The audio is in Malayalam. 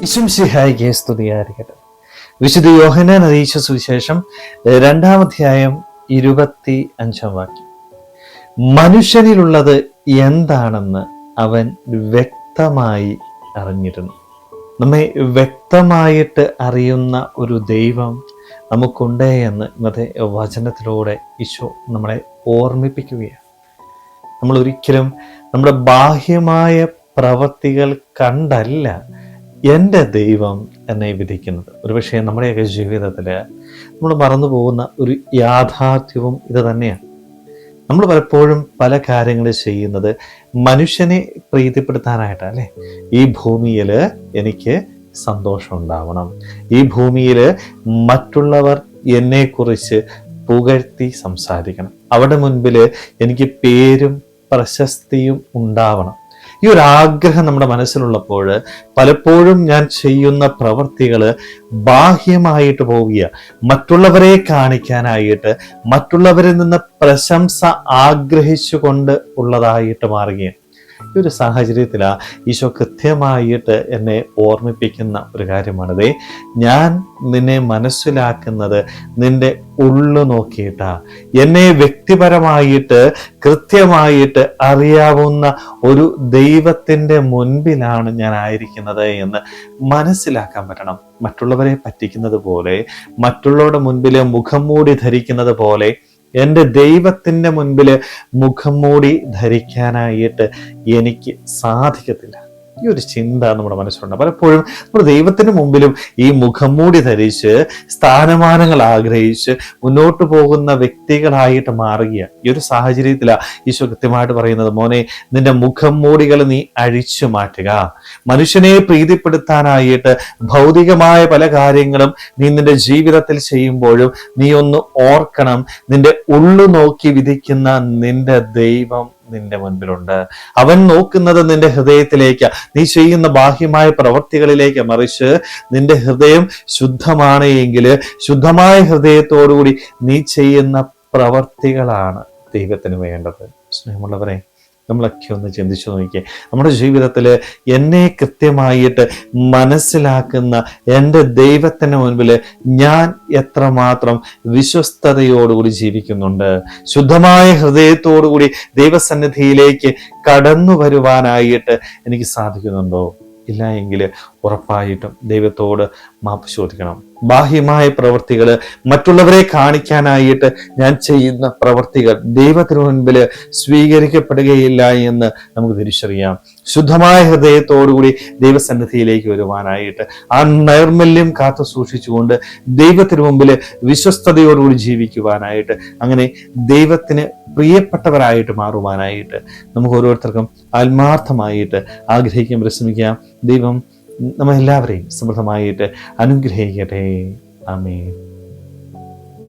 ഈശോമിശിഹായിക്ക് സ്തുതിയായിരിക്കട്ടെ. വിശുദ്ധ യോഹന്നാൻ അറിയിച്ച സുവിശേഷം 2-ാം അധ്യായം 25-ാം വാക്യം. മനുഷ്യനിലുള്ളത് എന്താണെന്ന് അവൻ വ്യക്തമായി അറിഞ്ഞിരുന്നു. നമ്മെ വ്യക്തമായിട്ട് അറിയുന്ന ഒരു ദൈവം നമുക്കുണ്ട് എന്ന് ഇന്നത്തെ വചനത്തിലൂടെ ഈശോ നമ്മളെ ഓർമ്മിപ്പിക്കുകയാണ്. നമ്മൾ ഒരിക്കലും നമ്മുടെ ബാഹ്യമായ പ്രവൃത്തികൾ കണ്ടല്ല എൻ്റെ ദൈവം എന്നെ വിധിക്കുന്നത്. ഒരുപക്ഷെ നമ്മുടെയൊക്കെ ജീവിതത്തിൽ നമ്മൾ മറന്നു പോകുന്ന ഒരു യാഥാർത്ഥ്യവും ഇത് തന്നെയാണ്. നമ്മൾ പലപ്പോഴും പല കാര്യങ്ങൾ ചെയ്യുന്നത് മനുഷ്യനെ പ്രീതിപ്പെടുത്താനായിട്ടാണ് അല്ലേ? ഈ ഭൂമിയിൽ എനിക്ക് സന്തോഷം ഉണ്ടാവണം, ഈ ഭൂമിയിൽ മറ്റുള്ളവർ എന്നെക്കുറിച്ച് പുകഴ്ത്തി സംസാരിക്കണം, അവിടെ മുൻപിൽ എനിക്ക് പേരും പ്രശസ്തിയും ഉണ്ടാവണം. ഈ ഒരു ആഗ്രഹം നമ്മുടെ മനസ്സിലുള്ളപ്പോൾ പലപ്പോഴും ഞാൻ ചെയ്യുന്ന പ്രവൃത്തികൾ ബാഹ്യമായിട്ട് പോവുക, മറ്റുള്ളവരെ കാണിക്കാനായിട്ട്, മറ്റുള്ളവരിൽ നിന്ന് പ്രശംസ ആഗ്രഹിച്ചുകൊണ്ട് ഉള്ളതായിട്ട് മാറുകയാണ്. ഈ ഒരു സാഹചര്യത്തിലാണ് ഈശോ കൃത്യമായിട്ട് എന്നെ ഓർമ്മിപ്പിക്കുന്ന ഒരു കാര്യമാണത്. ഞാൻ നിന്നെ മനസ്സിലാക്കുന്നത് നിന്റെ ഉള്ളു നോക്കിയിട്ടാ, എന്നെ വ്യക്തിപരമായിട്ട് കൃത്യമായിട്ട് അറിയാവുന്ന ഒരു ദൈവത്തിൻ്റെ മുൻപിലാണ് ഞാൻ ആയിരിക്കുന്നത് എന്ന് മനസ്സിലാക്കാൻ പറ്റണം. മറ്റുള്ളവരെ പറ്റിക്കുന്നത് പോലെ, മറ്റുള്ളവരുടെ മുൻപിൽ മുഖം മൂടി ധരിക്കുന്നത് പോലെ എൻ്റെ ദൈവത്തിൻ്റെ മുൻപിൽ മുഖം മൂടി ധരിക്കാനായിട്ട് എനിക്ക് സാധിക്കത്തില്ല. ഈ ഒരു ചിന്ത നമ്മുടെ മനസ്സിലുണ്ട്. പലപ്പോഴും നമ്മൾ ദൈവത്തിന് മുമ്പിലും ഈ മുഖം മൂടി ധരിച്ച് സ്ഥാനമാനങ്ങൾ ആഗ്രഹിച്ച് മുന്നോട്ട് പോകുന്ന വ്യക്തികളായിട്ട് മാറുകയാണ്. ഈ ഒരു സാഹചര്യത്തിലാണ് ഈശോ കൃത്യമായിട്ട് പറയുന്നത്, മോനെ, നിന്റെ മുഖം മൂടികൾ നീ അഴിച്ചു മാറ്റുക. മനുഷ്യനെ പ്രീതിപ്പെടുത്താനായിട്ട് ഭൗതികമായ പല കാര്യങ്ങളും നീ നിന്റെ ജീവിതത്തിൽ ചെയ്യുമ്പോഴും നീ ഒന്ന് ഓർക്കണം, നിന്റെ ഉള്ളു നോക്കി വിധിക്കുന്ന നിന്റെ ദൈവം നിന്റെ മുൻപിലുണ്ട്. അവൻ നോക്കുന്നത് നിന്റെ ഹൃദയത്തിലേക്ക്, നീ ചെയ്യുന്ന ബാഹ്യമായ പ്രവൃത്തികളിലേക്ക്, മറിച്ച് നിന്റെ ഹൃദയം ശുദ്ധമാണ് എങ്കിൽ ശുദ്ധമായ ഹൃദയത്തോടുകൂടി നീ ചെയ്യുന്ന പ്രവൃത്തികളാണ് ദൈവത്തിന് വേണ്ടത്. സ്നേഹമുള്ളവരെ, നമ്മളൊക്കെ ഒന്ന് ചിന്തിച്ചു നോക്കിയേ. നമ്മുടെ ജീവിതത്തിൽ എന്നെ കൃത്യമായിട്ട് മനസ്സിലാക്കുന്ന എൻ്റെ ദൈവത്തിന് മുൻപിൽ ഞാൻ എത്രമാത്രം വിശ്വസ്തയോടുകൂടി ജീവിക്കുന്നുണ്ട്? ശുദ്ധമായ ഹൃദയത്തോടുകൂടി ദൈവസന്നിധിയിലേക്ക് കടന്നു വരുവാനായിട്ട് എനിക്ക് സാധിക്കുന്നുണ്ടോ? ഇല്ല എങ്കിൽ ഉറപ്പായിട്ടും ദൈവത്തോട് മാപ്പ് ചോദിക്കണം. ബാഹ്യമായ പ്രവൃത്തികൾ, മറ്റുള്ളവരെ കാണിക്കാനായിട്ട് ഞാൻ ചെയ്യുന്ന പ്രവൃത്തികൾ ദൈവത്തിന് മുൻപിൽ സ്വീകരിക്കപ്പെടുകയില്ല എന്ന് നമുക്ക് തിരിച്ചറിയാം. ശുദ്ധമായ ഹൃദയത്തോടുകൂടി ദൈവസന്നിധിയിലേക്ക് വരുവാനായിട്ട്, ആ നൈർമല്യം കാത്തു സൂക്ഷിച്ചുകൊണ്ട് ദൈവത്തിന് മുമ്പിൽ വിശ്വസ്തയോടുകൂടി ജീവിക്കുവാനായിട്ട്, അങ്ങനെ ദൈവത്തിന് പ്രിയപ്പെട്ടവരായിട്ട് മാറുവാനായിട്ട് നമുക്ക് ഓരോരുത്തർക്കും ആത്മാർത്ഥമായിട്ട് ആഗ്രഹിക്കാൻ പരിശ്രമിക്കാം. ദൈവം നമ്മളെല്ലാവരെയും സമൃദ്ധമായിട്ട് അനുഗ്രഹിക്കട്ടെ. ആമേൻ.